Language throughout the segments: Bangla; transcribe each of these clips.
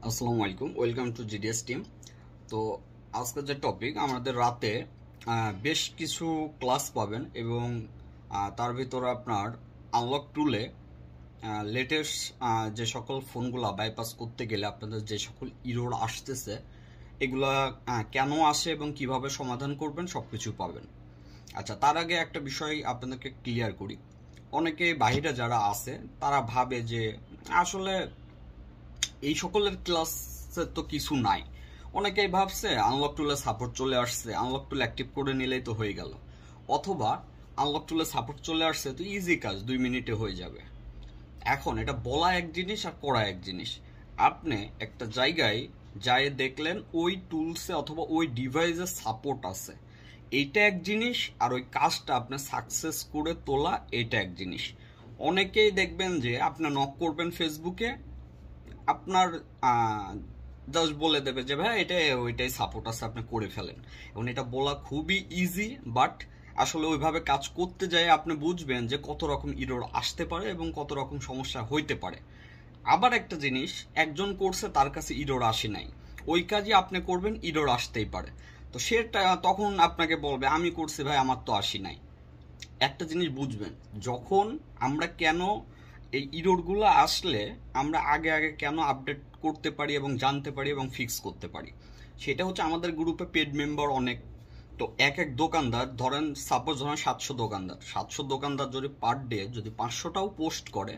আসসালামু আলাইকুম, ওয়েলকাম টু GDS টিম। তো আজকের যে টপিক, আমাদের রাতে বেশ কিছু ক্লাস পাবেন এবং তার ভিতরে আপনার আনলক টুলে লেটেস্ট যে সকল ফোনগুলো বাইপাস করতে গেলে আপনাদের যে সকল ইরর আসতেছে এগুলা কেন আসে এবং কিভাবে সমাধান করবেন সব কিছু পাবেন। আচ্ছা, তার আগে একটা বিষয় আপনাদেরকে ক্লিয়ার করি। অনেকে বাইরে যারা আছে তারা ভাবে যে আসলে এই সকলের ক্লাসে তো কিছু নাই। অনেকেই ভাবছে আনলক টুলে সাপোর্ট চলে আসছে, আনলক টুল অ্যাক্টিভ করে নিলেই তো হয়ে গেল, অথবা আনলক টুলে সাপোর্ট চলে আসছে তো ইজি কাজ 2 মিনিটে হয়ে যাবে। এখন এটা বলা এক জিনিস আর করা এক জিনিস। আপনি একটা জায়গায় যাই দেখলেন ওই টুলসে অথবা ওই ডিভাইসে সাপোর্ট আছে, এইটা এক জিনিস, আর ওই কাজটা আপনি সাকসেস করে তোলা এটা এক জিনিস। অনেকেই দেখবেন যে আপনি নক করবেন ফেসবুকে, আপনার জাস্ট বলে দেবে যে ভাই এটা ওইটাই সাপোর্ট আছে, আপনি করে ফেলেন। এবং এটা বলা খুবই ইজি, বাট আসলে ওইভাবে কাজ করতে যায় আপনি বুঝবেন যে কত রকম ইরর আসতে পারে এবং কত রকম সমস্যা হইতে পারে। আবার একটা জিনিস, একজন করছে তার কাছে ইরর আসে নাই, ওই কাজই আপনি করবেন, ইরর আসতেই পারে। তো সেটা তখন আপনাকে বলবে আমি করছি ভাই, আমার তো আসি নাই। একটা জিনিস বুঝবেন, যখন আমরা কেন এই ইররগুলো আসলে আমরা আগে আগে কেন আপডেট করতে পারি এবং জানতে পারি এবং ফিক্স করতে পারি, সেটা হচ্ছে আমাদের গ্রুপে পেড মেম্বার অনেক। তো এক এক দোকানদার, ধরেন সাপোজ ধরেন 700 দোকানদার যদি পার ডে যদি 500টাও পোস্ট করে,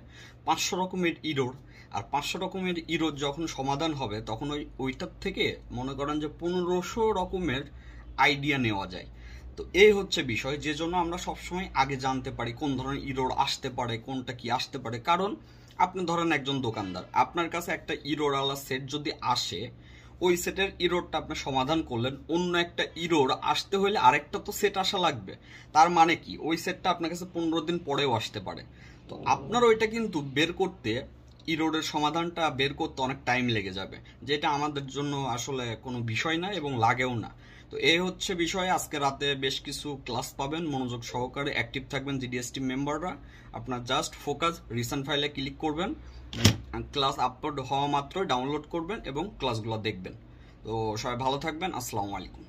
500 রকমের ইরর। আর 500 রকমের ইরর যখন সমাধান হবে তখন ওইটার থেকে মনে করেন যে 1500 রকমের আইডিয়া নেওয়া যায়। তো এই হচ্ছে বিষয়, যে জন্য আমরা সবসময় আগে জানতে পারি কোন ধরনের ইরর আসতে পারে, কোনটা কি আসতে পারে। কারণ আপনি ধরেন একজন দোকানদার, আপনার কাছে একটা ইরর আলা সেট যদি আসে, ওই সেটের ইররটা আপনি সমাধান করলেন, অন্য একটা ইরর আসতে হলে আরেকটা তো সেট আসা লাগবে। তার মানে কি, ওই সেটটা আপনার কাছে 15 দিন পরেও আসতে পারে। তো আপনার ওইটা কিন্তু বের করতে, ইরোডের সমাধানটা বের করতে অনেক টাইম লেগে যাবে, যেটা আমাদের জন্য আসলে কোনো বিষয় না এবং লাগেও না। তো এই হচ্ছে বিষয়। আজকে রাতে বেশ কিছু ক্লাস পাবেন, মনোযোগ সহকারে অ্যাক্টিভ থাকবেন GDS টিম মেম্বাররা। আপনার জাস্ট ফোকাস রিসেন্ট ফাইলে ক্লিক করবেন, ক্লাস আপলোড হওয়া মাত্র ডাউনলোড করবেন এবং ক্লাসগুলো দেখবেন। তো সবাই ভালো থাকবেন, আসসালামু আলাইকুম।